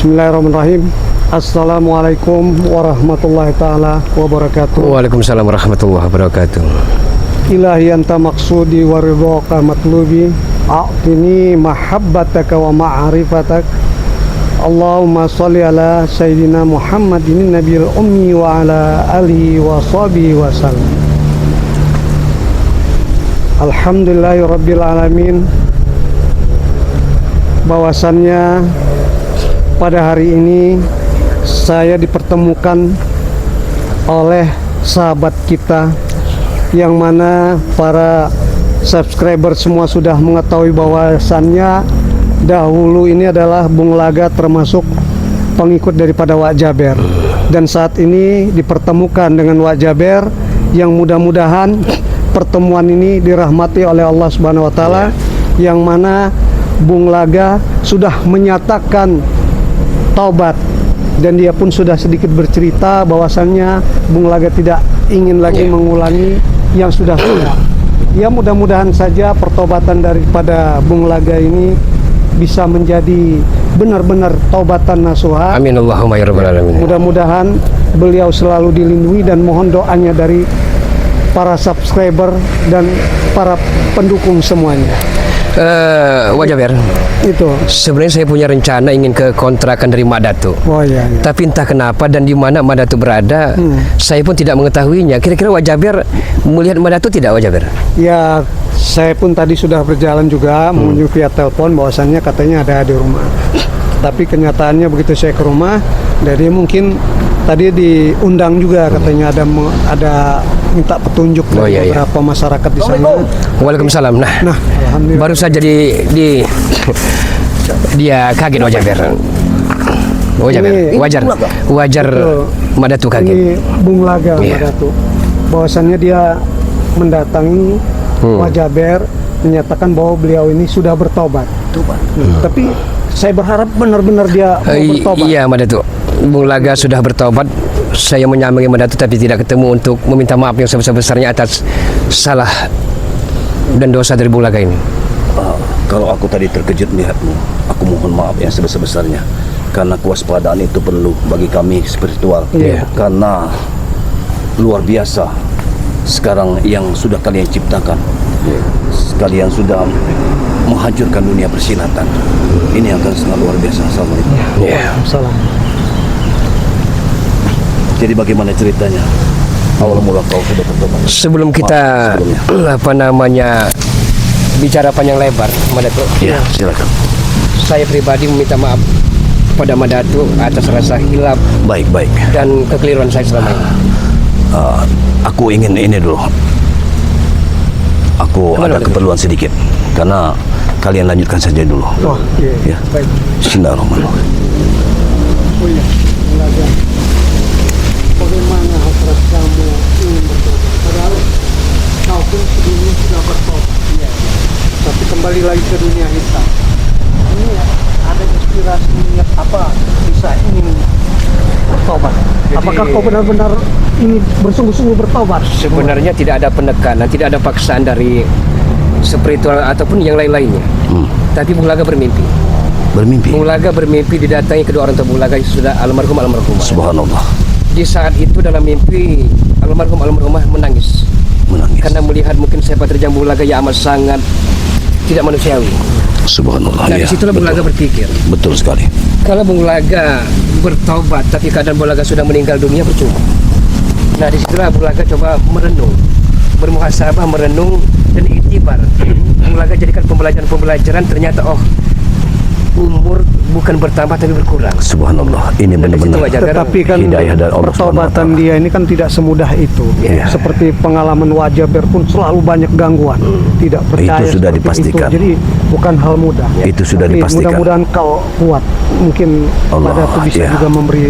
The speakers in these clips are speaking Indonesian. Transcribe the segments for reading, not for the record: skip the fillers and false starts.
Bismillahirrahmanirrahim. Assalamualaikum warahmatullahi ta'ala wabarakatuh. Waalaikumsalam warahmatullahi wabarakatuh. Ilahi anta maksudi wa ridhaka matlubi, a'tini mahabbataka wa ma'rifatak. Allahumma salli ala Sayyidina Muhammadin nabiyil ummi wa ala alihi wa sahbihi wa sallam. Alhamdulillahi rabbil alamin. Bahwasannya pada hari ini saya dipertemukan oleh sahabat kita yang mana para subscriber semua sudah mengetahui bahwasannya dahulu ini adalah Bung Laga termasuk pengikut daripada Wak Jaber, dan saat ini dipertemukan dengan Wak Jaber yang mudah-mudahan pertemuan ini dirahmati oleh Allah Subhanahu wa taala, yang mana Bung Laga sudah menyatakan taubat, dan dia pun sudah sedikit bercerita bahwasannya Bung Laga tidak ingin lagi mengulangi yang sudah. Ya, mudah-mudahan saja pertobatan daripada Bung Laga ini bisa menjadi benar-benar taubatan nasuha. Amin Allahumma ya rabbal alamin. Mudah-mudahan beliau selalu dilindungi, dan mohon doanya dari para subscriber dan para pendukung semuanya. Wak Jaber, Itu. sebenarnya saya punya rencana ingin ke kontrakan dari Mak Datuk. Oh iya, iya. Tapi entah kenapa dan di mana Mak Datuk berada, saya pun tidak mengetahuinya. Kira-kira Wak Jaber melihat Mak Datuk tidak, Wak Jaber? Ya, saya pun tadi sudah berjalan juga mengunjungi via telepon, bahwasannya katanya ada di rumah. Tapi kenyataannya begitu saya ke rumah, dari mungkin tadi diundang juga katanya ada minta petunjuk dari beberapa masyarakat di sana. Waalaikumsalam. Nah, Alhamdulillah. baru saja dia kaget Wak Jaber. Wak Jaber, wajar Mak Datuk kaget. Ini Bung Laga Mak Datuk. Bahwasannya dia mendatangi Wak Jaber, menyatakan bahwa beliau ini sudah bertobat. Tapi saya berharap benar-benar dia mau bertobat. Iya, Mak Datuk. Bung Laga sudah bertobat. Saya menyambangi Mak Datuk tapi tidak ketemu untuk meminta maaf yang sebesar-besarnya atas salah dan dosa dari Bung Laga ini. Kalau aku tadi terkejut melihatmu, aku mohon maaf yang sebesar-besarnya, karena kewaspadaan itu perlu bagi kami spiritual. Karena luar biasa sekarang yang sudah kalian ciptakan. Kalian sudah menghancurkan dunia persilatan. Ini akan sangat luar biasa. Assalamualaikum. Salam. Jadi bagaimana ceritanya? Awal mula kau sudah bertobat. Sebelum kita bicara panjang lebar, Mak Datuk. Ya, silakan. Saya pribadi meminta maaf kepada Mak Datuk atas rasa hilaf Baik. dan kekeliruan saya selama ini. Aku ingin ini dulu. Aku ada keperluan sedikit, karena kalian lanjutkan saja dulu. Oh, iya. Ya. Baik. Bismillahirrahmanirrahim. Oh iya, Bung Laga. Bagaimana hasrat kamu ingin bertobat? Padahal kau pun sebelumnya sudah bertobat. Tapi kembali lagi ke dunia hitam. Ini ada inspirasi apa bisa ingin bertobat? Apakah kau benar-benar ini bersungguh-sungguh bertobat? Sebenarnya tidak ada penekanan, tidak ada paksaan dari spiritual ataupun yang lain-lainnya. Tapi Bung Laga bermimpi. Bung Laga bermimpi didatangi kedua orang tua Bung Laga yang sudah almarhumah. Subhanallah. Di saat itu dalam mimpi almarhumah menangis karena melihat mungkin sepak terjang Bung Laga yang amat sangat tidak manusiawi. Subhanallah. Nah, disitulah Bung Laga berpikir, betul sekali. kalau Bung Laga bertaubat tapi keadaan Bung Laga sudah meninggal dunia, percuma. Nah, disitulah Bung Laga coba merenung, bermuhasabah, merenung dan iktibar. Bung Laga jadikan pembelajaran, ternyata umur bukan bertambah tapi berkurang. Subhanallah, ini benar-benar. Tetapi kan hidayah dari Allah pertobatan dia ini kan tidak semudah itu. Seperti pengalaman Wak Jaber pun selalu banyak gangguan, tidak percaya. Itu sudah dipastikan. Itu. Jadi bukan hal mudah. Itu sudah Tapi dipastikan. mudah-mudahan kau kuat. Mungkin Allah, pada itu bisa juga memberi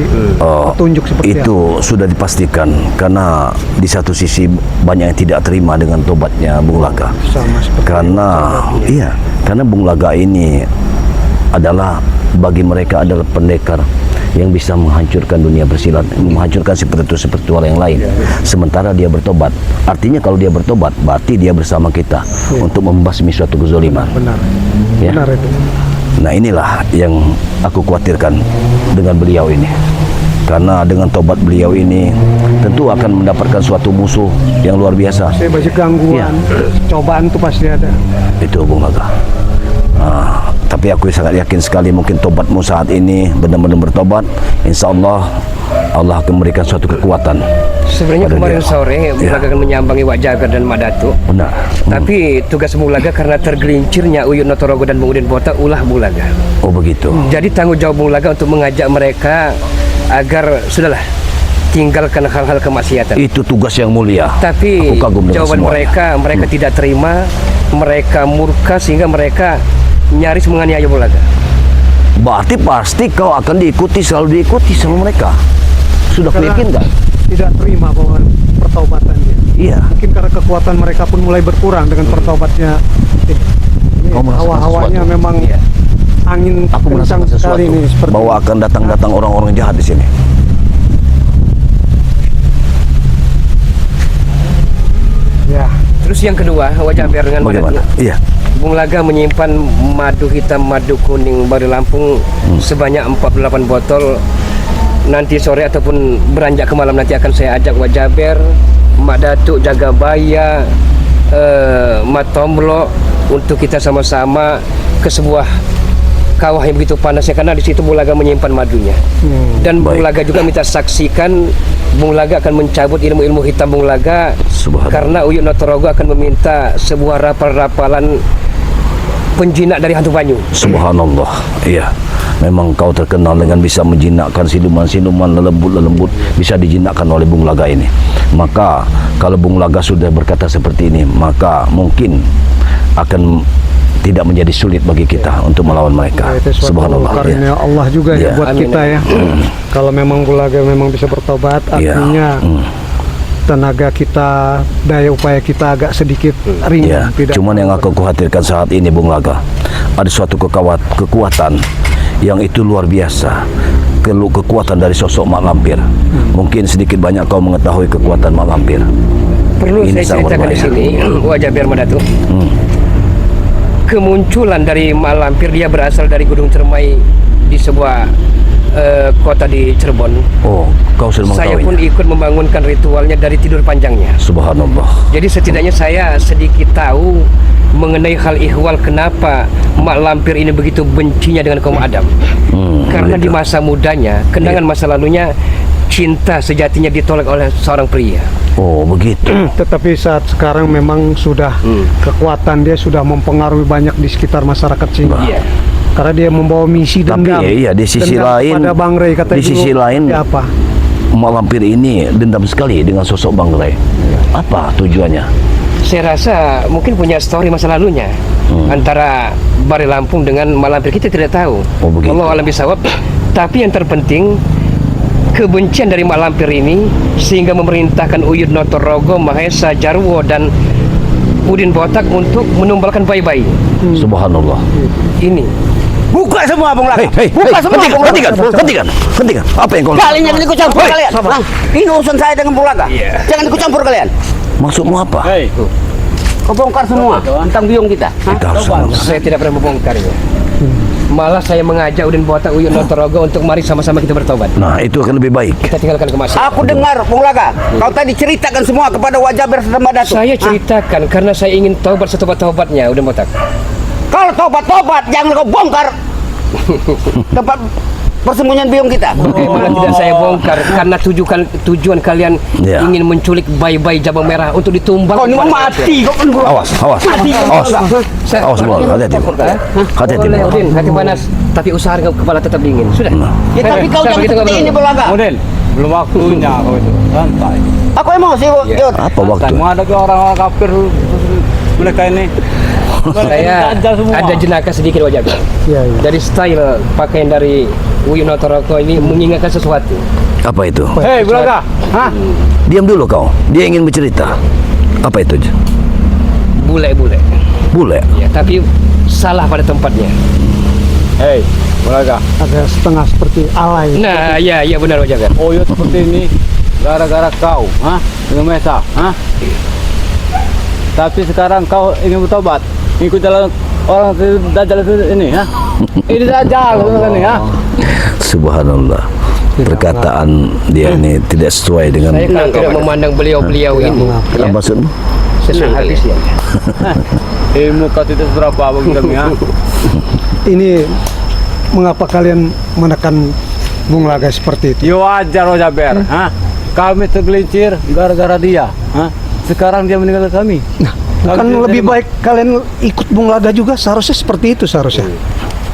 petunjuk seperti itu sudah dipastikan, karena di satu sisi banyak yang tidak terima dengan tobatnya Bung Laga. Sama seperti karena Bung Laga ini adalah bagi mereka adalah pendekar yang bisa menghancurkan dunia bersilat, menghancurkan spiritual yang lain. Sementara dia bertobat, artinya kalau dia bertobat berarti dia bersama kita untuk membasmi suatu kezaliman. benar. Ya. Benar itu. Nah inilah yang aku khawatirkan dengan beliau ini. Karena dengan tobat beliau ini tentu akan mendapatkan suatu musuh yang luar biasa. Saya banyak gangguan, Iya. cobaan tuh pasti ada. Itu Bung Laga. Tapi aku sangat yakin sekali mungkin tobatmu saat ini benar-benar bertobat. Insya Allah Allah akan memberikan suatu kekuatan. Sebenarnya Pada kemarin dia. sore Bung Ya. Laga akan menyambangi Wak Jagar dan Mak Datuk. Benar. Tapi tugas Bung Laga karena tergelincirnya Uyut Notorogo dan Bung Udin Botak ulah Bung Laga. Oh begitu. Jadi tanggung jawab Bung Laga untuk mengajak mereka agar sudahlah tinggalkan hal-hal kemaksiatan. Itu tugas yang mulia. Tapi Aku kagum dengan jawaban semuanya. mereka tidak terima, mereka murka sehingga mereka nyaris menganiaya Bung Laga. Berarti pasti kau akan selalu diikuti sama mereka. Sudah Karena yakin kan? tidak terima bahwa pertaubatannya. Iya. Mungkin karena kekuatan mereka pun mulai berkurang dengan pertaubatnya. Ini Kau merasakan hawa-hawanya sesuatu? memang Iya. angin Aku kencang merasakan sesuatu sekali ini seperti bahwa akan datang orang-orang jahat di sini. ya. Terus yang kedua, Wak Jaber dengan Mak Bagaimana? Datuk. Iya. Bung Laga menyimpan madu hitam, madu kuning Baru Lampung sebanyak 48 botol. Nanti sore ataupun beranjak ke malam nanti akan saya ajak Wak Jaber, Mak Datuk, Jagabaya, Mak Tomblok untuk kita sama-sama ke sebuah kawah yang begitu panasnya karena di situ Bung Laga menyimpan madunya. Dan Bung Baik. Laga juga minta saksikan Bung Laga akan mencabut ilmu-ilmu hitam Bung Laga Subhanallah. karena Uyut Notorogo akan meminta sebuah rapal-rapalan penjinak dari hantu banyu. Subhanallah. Iya. Memang kau terkenal dengan bisa menjinakkan siluman-siluman lelembut-lelembut bisa dijinakkan oleh Bung Laga ini. Maka kalau Bung Laga sudah berkata seperti ini, maka mungkin akan tidak menjadi sulit bagi kita untuk melawan mereka. Itu suatu Subhanallah. karunia Ya. Allah juga Iya. ya buat Amin. kita ya. Kalau memang Bulaga memang bisa bertobat, Iya. artinya tenaga kita, daya upaya kita agak sedikit Ya, ringan. cuman yang aku khawatirkan saat ini Bung Laga, ada suatu kekuatan yang itu luar biasa. Kekuatan dari sosok Mak Lampir. Mungkin sedikit banyak kau mengetahui kekuatan Mak Lampir. Perlu Ini saya sangat ceritakan di berbahaya. sini, Wak Jaber Mak Datuk. Kemunculan dari Mak Lampir dia berasal dari Gunung Cermai di sebuah kota di Cirebon. Oh, kau sudah Saya pun mengetahui. ikut membangunkan ritualnya dari tidur panjangnya. Subhanallah. Jadi setidaknya saya sedikit tahu mengenai hal ihwal kenapa Mak Lampir ini begitu bencinya dengan kaum Adam. Karena di begitu. masa mudanya, kenangan masa lalunya, cinta sejatinya ditolak oleh seorang pria. Oh, begitu. Tetapi saat sekarang memang sudah kekuatan dia sudah mempengaruhi banyak di sekitar masyarakat sini. Iya. Karena dia membawa misi Tapi dendam. iya, di sisi Dendam lain- kepada Bang Rey kata di sisi lain- apa? Mak Lampir ini dendam sekali dengan sosok Bang Ray. Apa tujuannya? Saya rasa mungkin punya story masa lalunya antara Bari Lampung dengan Mak Lampir, kita tidak tahu. Oh, begitu. Allah alam bisawab. Tapi yang terpenting kebencian dari Mak Lampir ini sehingga memerintahkan Uyut Notorogo, Mahesa Jarwo dan Udin Botak untuk menumbalkan bayi-bayi. Subhanallah. Ini Buka semua Bung Laga. Buka semua Bung Laga. Hentikan. Apa yang kau lakukan? Kalian jangan ikut campur kalian. Hah? Ini urusan saya dengan Bung Laga. Jangan ikut campur kalian. Maksudmu apa? Kau bongkar semua tentang biong kita. Hah? Kita harus menang. saya tidak pernah membongkarnya. Malah saya mengajak Udin Botak, Uyut Notorogo untuk mari sama-sama kita bertobat. Nah, itu akan lebih baik. Kita tinggalkan kemaksiatan. Aku dengar Bung Laga, kau tadi ceritakan semua kepada Wak Jaber sama Datuk. Saya Hah? ceritakan karena saya ingin taubat setobat-taubatnya Udin Botak. Kalau tobat-tobat jangan kau bongkar tempat persembunyian biong kita. Bagaimana tidak saya bongkar karena tujuan kalian Ya. ingin menculik bayi-bayi jabang merah untuk ditumbang. Kau ini mau kepada mati kau kan Bung Laga. Awas. Awas, Bung Laga. Hati-hati. Hati-hati. Boleh, Bung Laga. Udin, hati panas, tapi usaha kepala tetap dingin. Sudah. Ya tapi kau jangan seperti ini Bung Laga. Model belum waktunya kau itu santai. Aku emosi Yud. Apa waktu? Mau ada orang-orang kafir mereka ini. Saya ada jenaka sedikit wajah. Iya, iya. Dari style pakaian dari Uyut Notorogo ini mengingatkan sesuatu. Apa itu? Hei, Bulaga. Hah? Diam dulu kau. Dia ingin bercerita. Apa itu? Bule-bule. Bule. Ya, tapi salah pada tempatnya. Hei, Bulaga. Ada setengah seperti alay. Nah, ya benar wajah. Oh, ya seperti ini gara-gara kau, hah? Dengan Mesa, hah? Tapi sekarang kau ingin bertobat, ikut jalan orang Dajjal itu ini ya. Ini Dajjal ini ya. Subhanallah. Perkataan dia ini tidak sesuai dengan Saya kan tidak memandang beliau-beliau ini. apa maksudmu? Senang hati sih. Ilmu kau tidak berapa bagi kami ya. Ini mengapa kalian menekan Bung Laga seperti itu? Ya wajar oh Jaber, ha? Kami tergelincir gara-gara dia, ha? Sekarang dia meninggal kami. Kan lebih baik kalian ikut Bung Laga juga, seharusnya seperti itu seharusnya.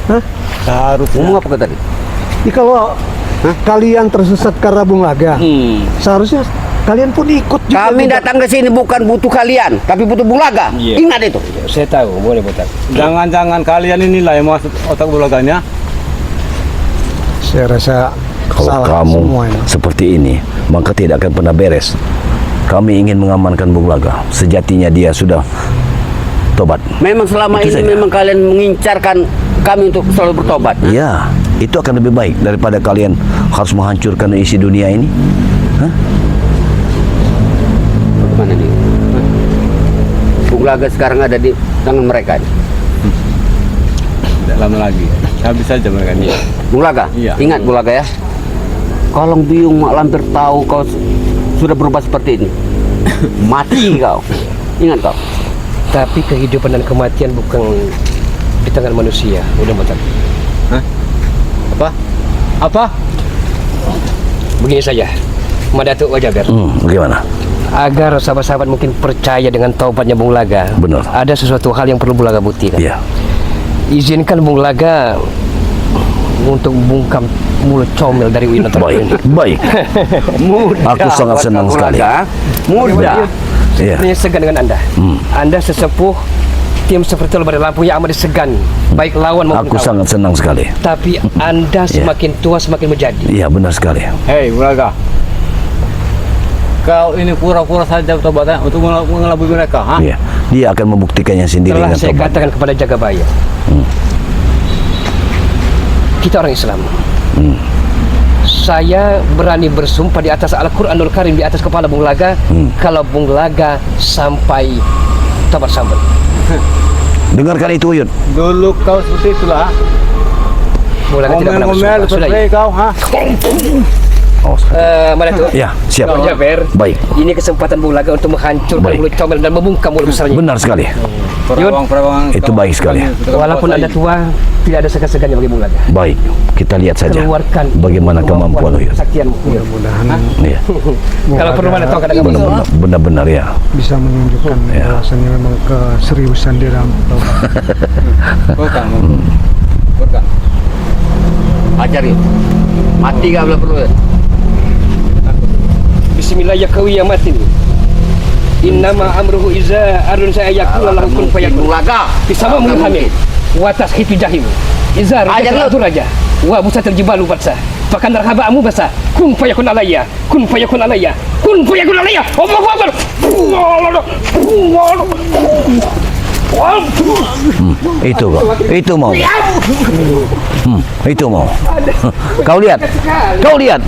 Hah? Harusnya. Ngomong apa tadi? Jadi kalau kalian tersesat karena Bung Laga, seharusnya kalian pun ikut juga. Kami datang ke sini bukan butuh kalian, tapi butuh Bung Laga. Iya. Ingat itu. Saya tahu, boleh botak. Jangan-jangan kalian inilah yang masuk otak bulaganya. Saya rasa Kalau salah kamu semua ini. seperti ini, maka tidak akan pernah beres. Kami ingin mengamankan Bung Laga. Sejatinya dia sudah tobat. Memang selama Itu ini saja. memang kalian mengincarkan kami untuk selalu bertobat. Ya, itu akan lebih baik daripada kalian harus menghancurkan isi dunia ini. Hah? Bagaimana nih? Bung Laga sekarang ada di tangan mereka. Tidak lama lagi. Habis saja mereka ini. Bung Laga, Iya. ingat Bung Laga ya. Kalau Biung Mak Lampir tahu kau sudah berubah seperti ini, mati kau. Ingat kau. Tapi kehidupan dan kematian bukan di tangan manusia. Udah botak. Apa? Begini saja, Madatuk Wajaber. Bagaimana? Agar sahabat-sahabat mungkin percaya dengan taubatnya Bung Laga. Benar. Ada sesuatu hal yang perlu Bung Laga buktikan. Ya, Izinkan Bung Laga untuk bungkam mulut comel dari Winotoro baik, ini. baik. Aku sangat senang Bung sekali. Laga. Mudah. Iya. Sebenarnya segan dengan Anda. Anda sesepuh tim seperti lebar lampu yang amat disegan, baik lawan maupun Aku kawan. sangat senang sekali. Tapi Anda semakin tua semakin menjadi. Iya, benar sekali. Hei Bulaga. Kau ini pura-pura saja tobatnya untuk mengelabui mereka, ha? Iya, dia akan membuktikannya sendiri Telah dengan saya tobat. katakan kepada Jagabaya, kita orang Islam. Saya berani bersumpah di atas Al-Quranul Karim, di atas kepala Bung Laga, kalau Bung Laga sampai tobat sambal. Dengarkan itu, Uyun. Dulu kau seperti itulah, ha? Bung Laga tidak pernah Ngomel-ngomel bersumpah. Sudah seperti ya. kau, ha? Oh, Mana tu? ya, siap. Bung Jaber. Baik. Ini kesempatan Bung Laga untuk menghancurkan Baik. mulut comel dan membungkam mulut besarnya. Benar sekali. Perawang-perawang Itu kau- baik sekali. sudah Walaupun Anda menguasai. tua, tidak ada segan-segannya bagi Bung Laga. Baik, kita lihat saja Keluarkan bagaimana kemampuan Uyun. kesaktianmu. Iya, Kalau perlu mana tahu kadang benar-benar, benar-benar ya. Bisa menunjukkan bahwasannya memang keseriusan di dalam taubat. Bukan. Bukan. Ajar yuk. Mati kau bila perlu. Bismillah ya kawi ya matin. Innama amruhu iza arun saya yakul lahu kun Bung fayakun. Laga. Kisama mulhamil wa tashitu jahim. Iza Ajar lu. rajatu raja wa busatil jibalu batsa. Fakan rahaba'amu basa. Kun fayakun alayya. Kun fayakun alayya. Kun fayakun alayya. Allahu akbar. Itu kok, itu mau. Itu mau. Kau lihat, kau lihat.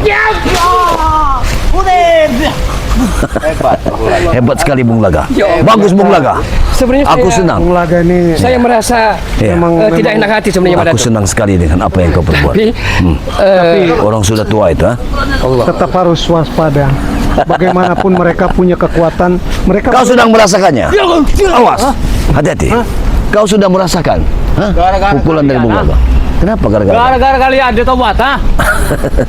Hebat sekali Bung Laga. Bagus Bung Laga. Sebenarnya Aku saya- senang. Bung Laga ini Saya merasa Iya. tidak enak hati sebenarnya pada Aku senang sekali dengan apa yang kau perbuat. tapi Orang sudah tua itu, ha? tetap harus waspada. Bagaimanapun mereka punya kekuatan, mereka Kau sedang merasakannya. Awas, hati-hati. Kau sudah merasakan, ha? Gara-gara Pukulan dari Bung kalian, Laga. Kenapa gara-gara? Gara-gara kalian dia tobat, ha?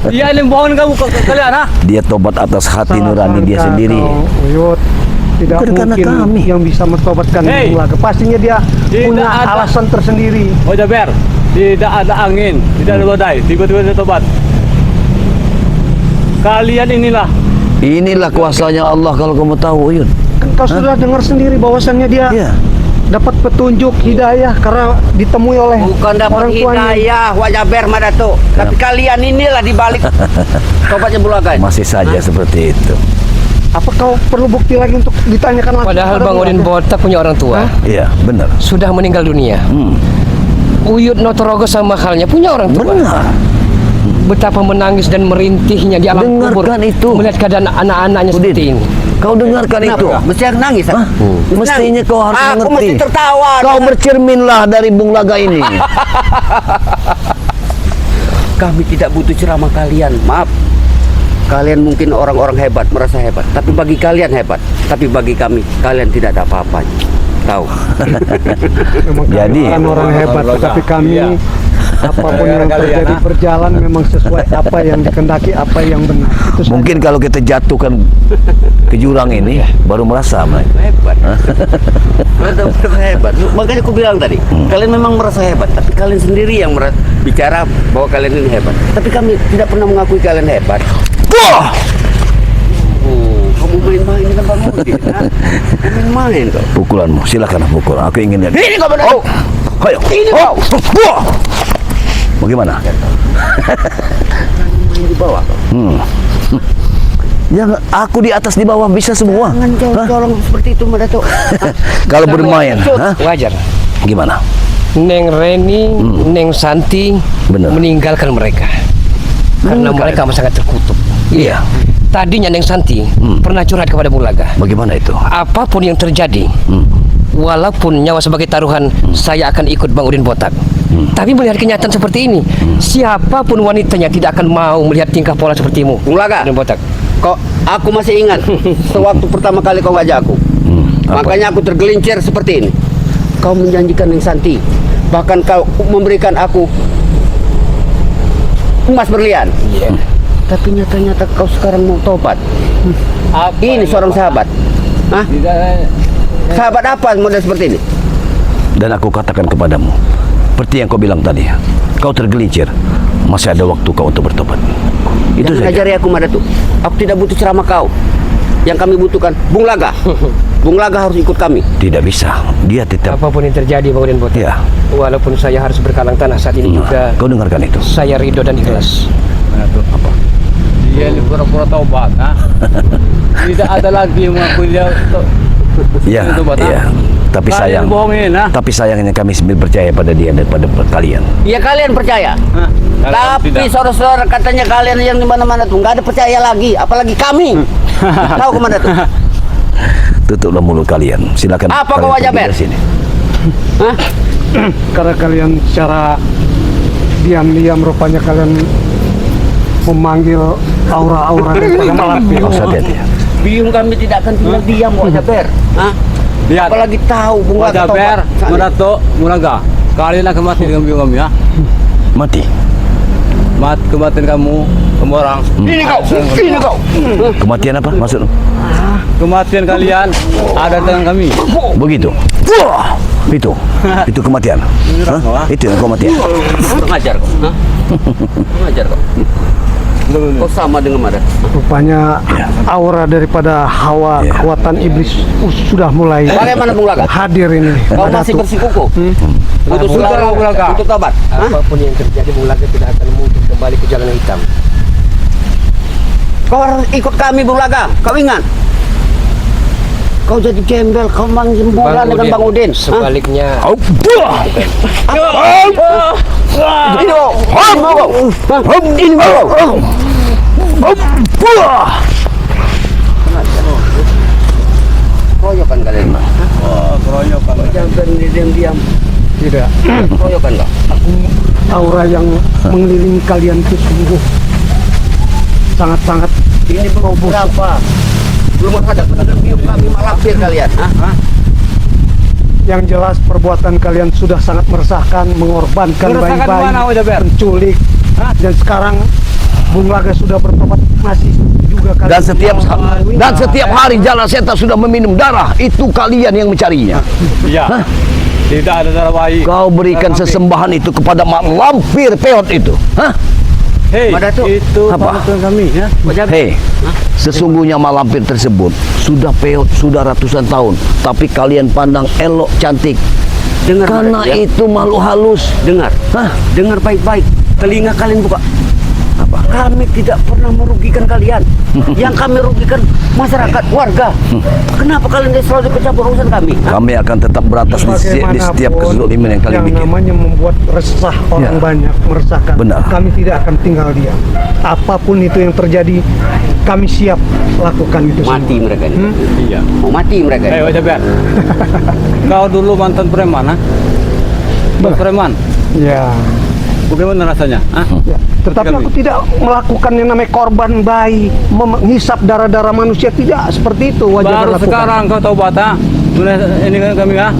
Dia ini bohongin kamu kalian, ha? Dia tobat atas hati salah nurani dia sangka sendiri. kau, Uyut. Tidak Bukan karena mungkin kami. yang bisa mentobatkan Hei. Bung Laga. Pastinya dia Tidak punya ada. alasan tersendiri. Oh Jaber, tidak ada angin, tidak ada badai, tiba-tiba dia tobat. Kalian inilah Inilah kuasanya Allah kalau kamu tahu, Uyun. Kan kau sudah dengar sendiri bahwasannya dia Iya. dapat petunjuk hidayah karena ditemui oleh Bukan dapat orang tuanya. hidayah Wajaber Madatuk, tapi kalian inilah di balik tobatnya Bung Laga. Masih saja seperti itu. Apa kau perlu bukti lagi untuk ditanyakan langsung? padahal kepada Bang Bung Udin Laga? Botak punya orang tua. Iya, benar. Sudah meninggal dunia. Uyut Notorogo sama halnya punya orang tua. Benar. Betapa menangis dan merintihnya di alam kubur Dengarkan itu. melihat keadaan anak-anaknya Udin, seperti ini. Kau dengarkan itu. Mesti aku nangis. Hah? Mestinya kau harus Aku mengerti. mesti tertawa. Kau bercerminlah dari Bung Laga ini. Kami tidak butuh ceramah kalian. Maaf. Kalian mungkin orang-orang hebat, merasa hebat. Tapi bagi kalian hebat. Tapi bagi kami, kalian tidak ada apa-apanya. Tahu? Memang Jadi, kami bukan orang hebat, tetapi kami Iya. apapun yang terjadi berjalan memang sesuai apa yang dikehendaki, apa yang benar. Itu saja. Mungkin kalau kita jatuhkan ke jurang ini baru merasa Hebat. Betul hebat. Makanya aku bilang tadi, kalian memang merasa hebat, tapi kalian sendiri yang bicara bahwa kalian ini hebat. Tapi kami tidak pernah mengakui kalian hebat. Wah! Oh, kamu main-main dengan Bang Udin, ha? Main-main kau. Pukulanmu, silakan pukul. Aku ingin lihat. Ini kau benar. Oh, ayo. Ini Oh, kau. wah! Bagaimana? Main di bawah kau. Jangan, aku di atas di bawah bisa semua. Jangan Hah? colong seperti itu, Madato. Kalau bermain, hah? Wajar. Gimana? Neng Reni, Neng Santi Benar. meninggalkan mereka karena mereka sangat terkutuk. Iya. Tadinya Neng Santi pernah curhat kepada Bung Laga. Bagaimana itu? Apapun yang terjadi, walaupun nyawa sebagai taruhan, saya akan ikut Bang Udin Botak. Tapi melihat kenyataan seperti ini, siapapun wanitanya tidak akan mau melihat tingkah pola sepertimu, Bung Laga. Udin Botak. Kok aku masih ingat sewaktu pertama kali kau ngajak aku. Apa? Makanya aku tergelincir seperti ini. Kau menjanjikan Neng Santi, bahkan kau memberikan aku emas berlian. Iya. Tapi nyata-nyata kau sekarang mau tobat. Ini seorang sahabat. Hah? Sahabat apa model seperti ini? Dan aku katakan kepadamu, seperti yang kau bilang tadi, kau tergelincir, masih ada waktu kau untuk bertobat. Itu Jangan saja. ajari aku, Madatu. Aku tidak butuh ceramah kau. Yang kami butuhkan Bung Laga. Bung Laga harus ikut kami. Tidak bisa, dia tetap. Apapun yang terjadi Bang Udin Botak, Ya. walaupun saya harus berkalang tanah saat ini juga, Kau dengarkan itu. saya ridho dan ikhlas. Apa? Dia ini pura-pura taubat, ha? Tidak ada lagi yang mengaku dia Ya, taubat, ha? iya. Tapi Kalian sayang. bohongin, ha? Tapi sayangnya kami lebih percaya pada dia daripada kalian. Ya kalian percaya. Hah? Kalian Tapi tidak. saudara-saudara katanya kalian yang di mana-mana tuh nggak ada percaya lagi, apalagi kami. Tahu kemana tuh? Tutuplah mulut kalian. Silakan. Apa kalian kau pergi Jaber? dari sini. Hah? Karena kalian secara diam-diam rupanya kalian memanggil aura-aura daripada Malampir. Kau hati-hati. Biung kami tidak akan tinggal diam, Wak Jaber. Hah? Lihat. Apalagi tahu Bung Laga Wajaber, tobat. Madato, Mulaga. Kalian akan mati dengan biung kami, ya. Mati. Kematian kamu orang. Ini kau. Kematian apa maksud? Kematian kalian ada dengan kami. Begitu. Wah, itu kematian. Hah? Itu yang kematian. Pengajar kau. Hah? Pengajar kau. Kau sama dengan Madat. Rupanya aura daripada hawa Ya. kekuatan iblis sudah mulai Bagaimana Bung Laga? hadir ini. Kau pada masih tuh. bersikuku? Untuk Bung saudara, Laga. untuk tobat. Hah? Apapun yang terjadi, Bung Laga tidak akan mungkin kembali ke jalan hitam. Kau harus ikut kami Bung Laga. Kau ingat? Kau jadi gembel, kau manggil bola dengan Bang Udin. Hah? Sebaliknya, Ini kau. Ini kau. Keroyokan kalian. Keroyokan. Jangan diam-diam. Tidak. Keroyokan kau. Aura yang mengelilingi kalian itu sungguh sangat-sangat Ini belum berapa? Belum ada penegak biung kami malampir kalian. Hah? yang jelas perbuatan kalian sudah sangat meresahkan, mengorbankan Meresahkan bayi-bayi, mana, Wajaber? menculik, dan sekarang Bung Laga sudah bertobat masih juga kalian Dan setiap hari Jalan Setan sudah meminum darah. Itu kalian yang mencarinya. Iya. Tidak ada darah bayi. Kau berikan Darah sesembahan itu kepada mak lampir peot itu. Hah? Hei, Madato. itu Apa? panutan kami, ya. Hei, sesungguhnya mak lampir tersebut sudah peot sudah ratusan tahun, tapi kalian pandang elok cantik. Dengar Karena Madat, ya. itu makhluk halus. Dengar. Hah? Dengar baik-baik. Telinga kalian buka. Apa? Coba. Kami tidak pernah merugikan kalian. Yang kami rugikan masyarakat, warga. Kenapa kalian selalu ikut campur urusan kami? Kami akan tetap berantas di setiap Bagaimanapun kezaliman yang kalian bikin. namanya membuat resah orang Ya. banyak, meresahkan. Benar. Kami tidak akan tinggal diam. Apapun itu yang terjadi, kami siap lakukan itu semua. Mati mereka ini. Iya. Mau mati mereka ini. Wajah Jaber. Kau dulu mantan preman, ha? Preman. Ya. Bagaimana rasanya? Hah? Ya, tetapi Kami. aku tidak melakukan yang namanya korban bayi, menghisap darah-darah manusia, tidak seperti itu wajah Baru berlakukan. sekarang kau taubat, ha? Ini kan kami, ha?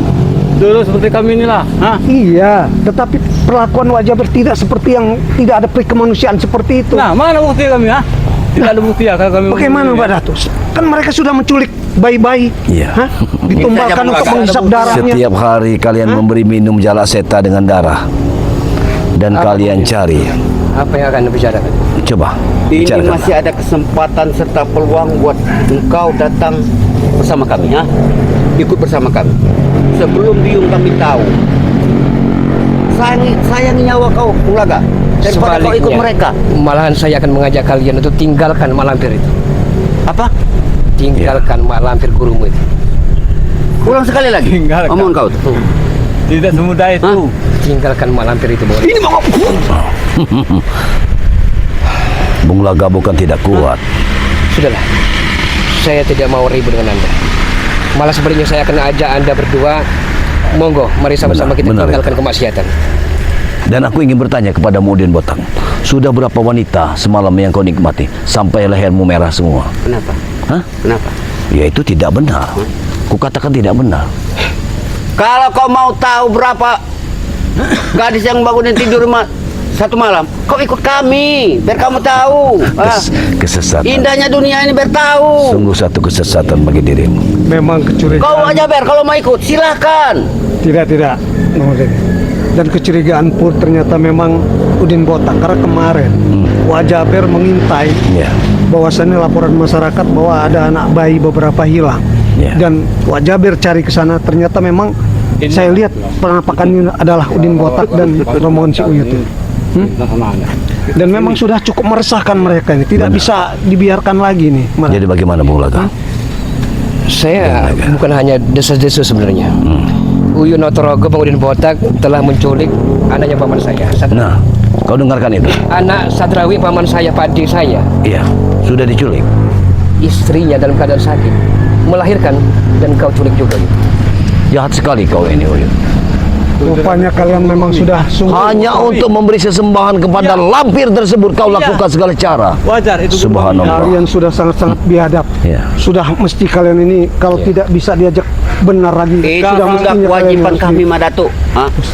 Dulu seperti kami inilah, ha? Iya, tetapi perlakuan wajah tidak seperti yang tidak ada kemanusiaan seperti itu. Nah, mana bukti kami, ha? Tidak ada bukti ya kalau kami. Bagaimana Pak Datus? Kan mereka sudah menculik bayi-bayi, Iya. hah? Ditumbalkan untuk menghisap darahnya. Setiap hari kalian memberi minum jala seta dengan darah. Dan kalian cari. Apa yang akan dibicarakan? Coba. Ini bicarakan. masih ada kesempatan serta peluang buat engkau datang bersama kami, ha? Ikut bersama kami. Sebelum biung kami tahu. Sayangi nyawa kau, Ulaga. Daripada kau ikut mereka. malahan saya akan mengajak kalian untuk tinggalkan mak lampir itu. Apa? Tinggalkan mak lampir gurumu itu. Ulang sekali lagi. Tinggalkan. Omong kau tuh. Tidak semudah itu. Tinggalkan mak lampir itu, Bos. Bung Laga bukan tidak kuat. Sudahlah, saya tidak mau ribut dengan Anda. Malah sebenarnya saya akan ajak Anda berdua, monggo, mari sama-sama kita benar tinggalkan itu. kemaksiatan. Dan aku ingin bertanya kepada Udin Botang. Sudah berapa wanita semalam yang kau nikmati sampai lehermu merah semua? Kenapa? Hah? Kenapa? Ya itu tidak benar. Kukatakan tidak benar. Kalau kau mau tahu berapa gadis yang bangunin tidur satu malam, kau ikut kami, biar kamu tahu. Kesesatan. Indahnya dunia ini biar tahu. Sungguh satu kesesatan bagi dirimu. Memang kecurigaan. Kau aja Ber, kalau mau ikut silahkan. Tidak, Nurdin. Dan kecurigaan pun ternyata memang Udin Botak karena kemarin Wajah Ber mengintai Ya. bahwasannya laporan masyarakat bahwa ada anak bayi beberapa hilang. Ya. Dan Wajah Ber cari ke sana ternyata memang saya lihat penampakannya adalah Udin Botak dan Rombongan si Uyut itu. Dan memang sudah cukup meresahkan mereka ini, tidak bisa dibiarkan lagi nih. Jadi bagaimana Bung Laga? Saya bukan hanya desa-desa sebenarnya. Uyun Notorogo Bang Udin Botak telah menculik anaknya paman saya. Nah, kau dengarkan itu? Anak Sadrawi paman saya, Padi saya, Iya, sudah diculik. istrinya dalam keadaan sakit, melahirkan dan kau culik juga. Jahat sekali kau ini, Uyun. Rupanya kalian memang sudah sungguh Hanya untuk memberi sesembahan kepada lampir tersebut kau lakukan segala cara. Wajar itu. Subhanallah. kalian sudah sangat-sangat biadab. Ya. Sudah mesti kalian ini kalau tidak bisa diajak benar lagi. Itu sudah mestinya kewajiban kalian kami harus Madatuk.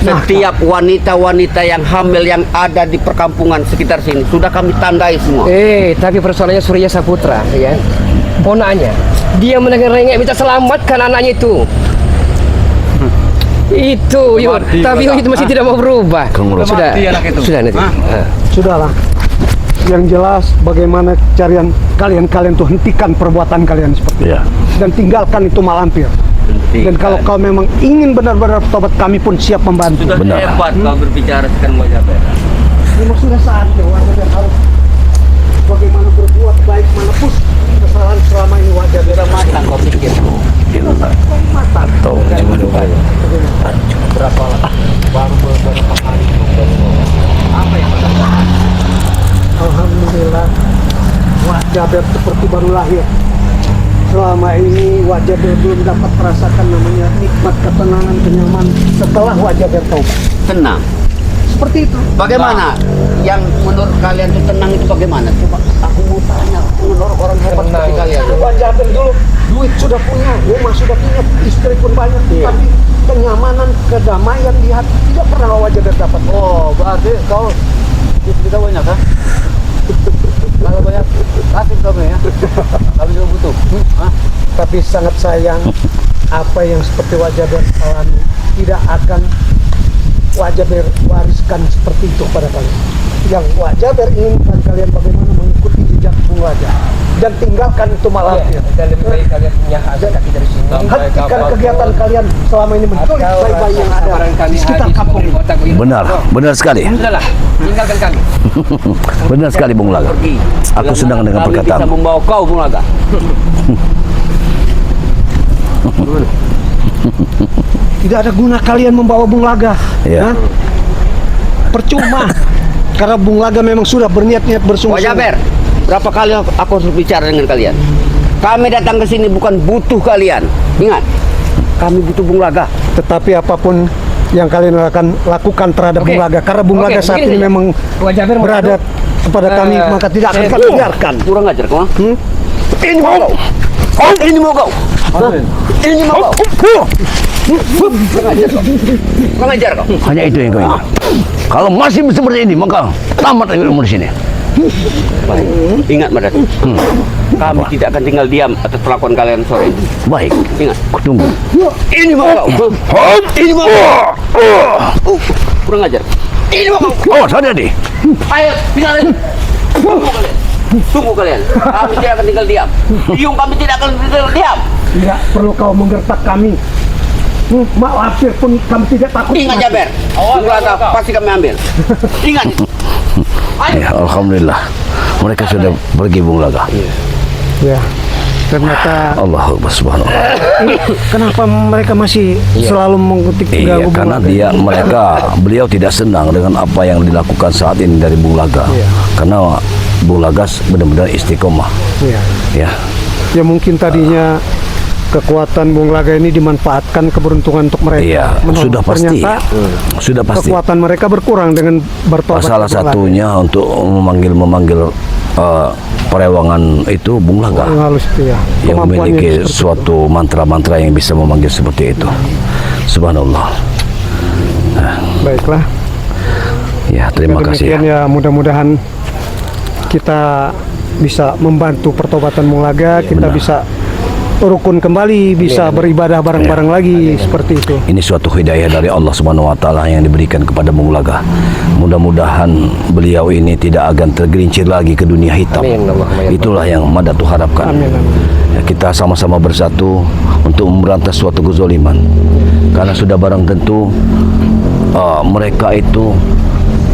Setiap wanita-wanita yang hamil yang ada di perkampungan sekitar sini sudah kami tandai semua. Tapi persoalannya Surya Saputra, ya, ponaknya, dia menengah-rengek minta selamatkan anaknya itu. Itu, Yud. Mati, Tapi Bapak. Yud masih tidak mau berubah. Kengurus. Sudah, Mati anak itu. sudah nanti. Sudahlah. Yang jelas bagaimana kalian tuh hentikan perbuatan kalian seperti itu. Ya. Dan tinggalkan itu malampir. Dan kalau kau memang ingin benar-benar tobat, kami pun siap membantu. Sudah Benar. hebat kau berbicara sekarang Wajah Ber. Memang sudah saatnya Wajah Ber harus bagaimana berbuat baik manapun kesalahan selama ini Wajah Ber. Sudah matang kau pikir. Atau Berapa baru beberapa hari apa yang Alhamdulillah Wajah Ber seperti baru lahir. Selama ini Wajah Ber belum dapat merasakan namanya nikmat ketenangan kenyamanan setelah Wajah Ber taubat. Tenang. Seperti itu. Bagaimana? Yang menurut kalian itu tenang itu bagaimana? Coba aku mau tanya menurut orang hebat seperti kalian. Wajah Ber dulu duit sudah punya, rumah sudah punya, istri pun banyak, tapi kenyamanan, kedamaian di hati tidak pernah Wajah Ber dapat. Oh, berarti kau kita banyak kan? Kalau banyak kasih kami ya. Kami juga butuh. Tapi sangat sayang apa yang seperti Wajah Ber alami tidak akan Wajah Ber wariskan seperti itu pada kalian. Yang Wajah Ber inginkan kalian bagaimana ikuti jejak Bung Laga dan tinggalkan itu malam. Dan lebih baik kalian punya kaki dari sini. Hentikan kegiatan kalian selama ini menculik bayi-bayi yang ada di sekitar kampung ini. Benar sekali. Sudahlah, tinggalkan kami. Benar sekali Bung Laga. Pergi. Aku senang dengan Kami perkataan. bisa membawa kau Bung Laga. Tidak ada guna kalian membawa Bung Laga. Ya. Hah? Percuma. Karena Bung Laga memang sudah berniat-niat Wah bersungguh-sungguh. Jaber, berapa kali aku harus bicara dengan kalian? Kami datang ke sini bukan butuh kalian. Ingat, kami butuh Bung Laga. Tetapi apapun yang kalian lakukan terhadap Oke. Bung Laga, karena Bung Oke, Laga saat begini ini saja. memang Wah, Jaber mau berada tahu? kepada kami, maka tidak akan saya- kami biarkan. Kurang ajar kau. Hmm? Ini mau kau. Ini mau kau. Ini mau kau. Kurang ajar kau. Kurang ajar kau. Hanya itu yang kau ingat. Kalau masih seperti ini, maka tamat umur di sini. Baik. Ingat Madat. Kami tidak akan tinggal diam atas perlakuan kalian sore ini. Baik, Ingat. kutunggu. Ini mau kau. Ini mau kau. Kurang ajar. Ini mau kau. Oh, sana deh. Ayo, tinggalin. Tunggu kalian. Tunggu kalian. Kami tidak akan tinggal diam. Biung kami tidak akan tinggal diam. Tidak perlu kau menggertak kami. Maafir pun kami tidak takut. Ingat Jaber. Bung Laga pasti kami ambil. Ingat itu. Ayo. Ya, Alhamdulillah. Mereka sudah pergi Bung Laga. Ya. Ternyata Allah Akbar, subhanallah. kenapa mereka masih selalu mengikuti Iya, Bung karena Laga? beliau tidak senang dengan apa yang dilakukan saat ini dari Bung Laga. Iya. Karena Bung Laga benar-benar istiqomah. Ya. Ya, Ya mungkin tadinya kekuatan Bung Laga ini dimanfaatkan keberuntungan untuk mereka. iya, Menolong. sudah pasti. Ternyata Sudah pasti. kekuatan mereka berkurang dengan bertobat. Salah ke Bung Laga. satunya untuk memanggil perewangan itu Bung Laga Yang halus itu ya. yang Kemampuannya memiliki seperti itu. suatu mantra-mantra yang bisa memanggil seperti itu. Subhanallah. Baiklah. Ya, terima kasih. Demikian ya, mudah-mudahan kita bisa membantu pertobatan Bung Laga, kita Benar. bisa rukun kembali, bisa beribadah bareng-bareng lagi seperti itu. Ini suatu hidayah dari Allah Subhanahu wa taala yang diberikan kepada Bung Laga. Mudah-mudahan beliau ini tidak akan tergelincir lagi ke dunia hitam. Amin, Allahumma ya Itulah yang Madatu harapkan. Amin, amin. Ya, kita sama-sama bersatu untuk memberantas suatu kezoliman. Karena sudah barang tentu mereka itu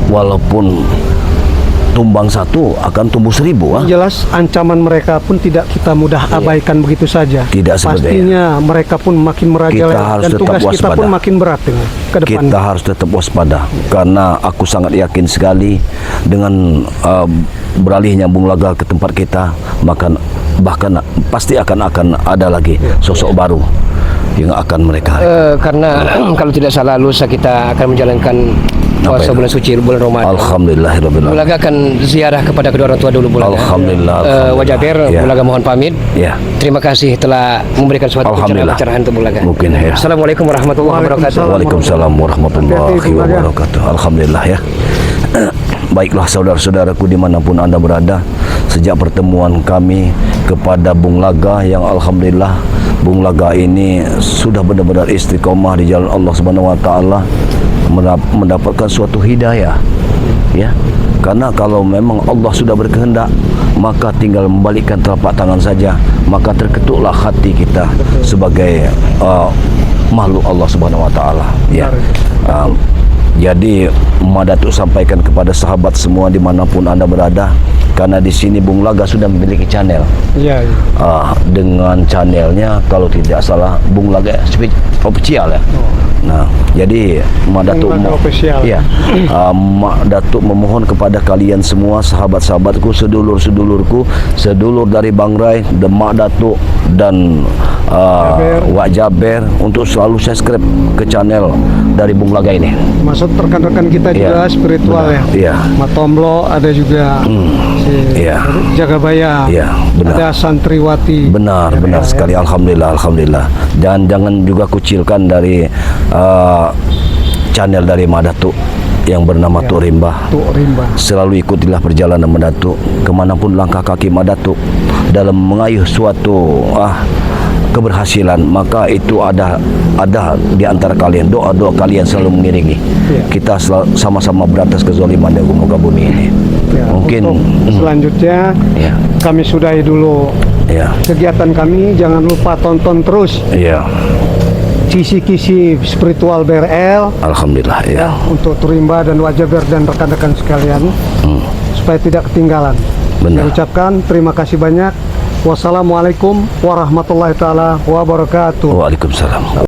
walaupun tumbang satu akan tumbuh 1000. Jelas ancaman mereka pun tidak kita mudah abaikan begitu saja. Tidak seperti Pastinya mereka pun makin Kita merajalela harus dan tetap tugas kita pun waspada. makin berat ke depan. Kita harus tetap waspada karena aku sangat yakin sekali dengan beralihnya Bung Laga ke tempat kita, maka bahkan pasti akan ada lagi sosok baru yang akan mereka Karena kalau tidak salah lusa kita akan menjalankan puasa itu? bulan suci bulan Ramadan. Alhamdulillahirabbil Bung alamin. Laga akan ziarah kepada kedua orang tua dulu Bung Laga. Alhamdulillah, alhamdulillah. Wajaber, Ya. Bung Laga mohon pamit. Ya. Terima kasih telah memberikan suatu Alhamdulillah. pencerahan untuk Bung Laga. Mungkin, ya. Assalamualaikum warahmatullahi wabarakatuh. Waalaikumsalam warahmatullahi Hati-hati, Bung Laga. wabarakatuh. Alhamdulillah ya. Baiklah saudara-saudaraku dimanapun anda berada, sejak pertemuan kami kepada Bung Laga yang alhamdulillah Bung Laga ini sudah benar-benar istiqomah di jalan Allah Subhanahu wa taala, mendapatkan suatu hidayah ya. Karena kalau memang Allah sudah berkehendak, maka tinggal membalikkan telapak tangan saja, maka terketuklah hati kita sebagai makhluk Allah Subhanahu wa taala ya. Jadi Madatu sampaikan kepada sahabat semua dimanapun anda berada, karena di sini Bung Laga sudah memiliki channel. Iya, iya. Dengan channelnya kalau tidak salah Bung Laga official ya. Nah, jadi Madatu Bung Laga official. ya, Datuk memohon kepada kalian semua sahabat-sahabatku, sedulur-sedulurku, sedulur dari Bang Rai, Demak Datuk dan Wak Jaber untuk selalu subscribe ke channel dari Bung Laga ini. Maksud rekan-rekan kita juga Iya, spiritual benar. ya. Iya. Matomlo ada juga si Iya. Jagabaya. Iya, benar. Ada santriwati. Benar sekali. Alhamdulillah. Dan jangan juga kucilkan dari channel dari Madatu yang bernama Tuk Rimba. Tuk Rimba. Selalu ikutilah perjalanan Madatu kemanapun langkah kaki Madatu dalam mengayuh suatu keberhasilan, maka itu ada di antara kalian, doa-doa kalian selalu mengiringi. Ya. Kita sama-sama berantas kezaliman di muka bumi ini. Ya, Mungkin untuk selanjutnya ya, kami sudahi dulu ya, kegiatan kami. Jangan lupa tonton terus ya. kisi-kisi spiritual BRL Alhamdulillah ya. untuk Turimba dan Wajaber dan rekan-rekan sekalian supaya tidak ketinggalan. Benar. Saya ucapkan terima kasih banyak. Wassalamualaikum warahmatullahi taala wabarakatuh. Waalaikumsalam.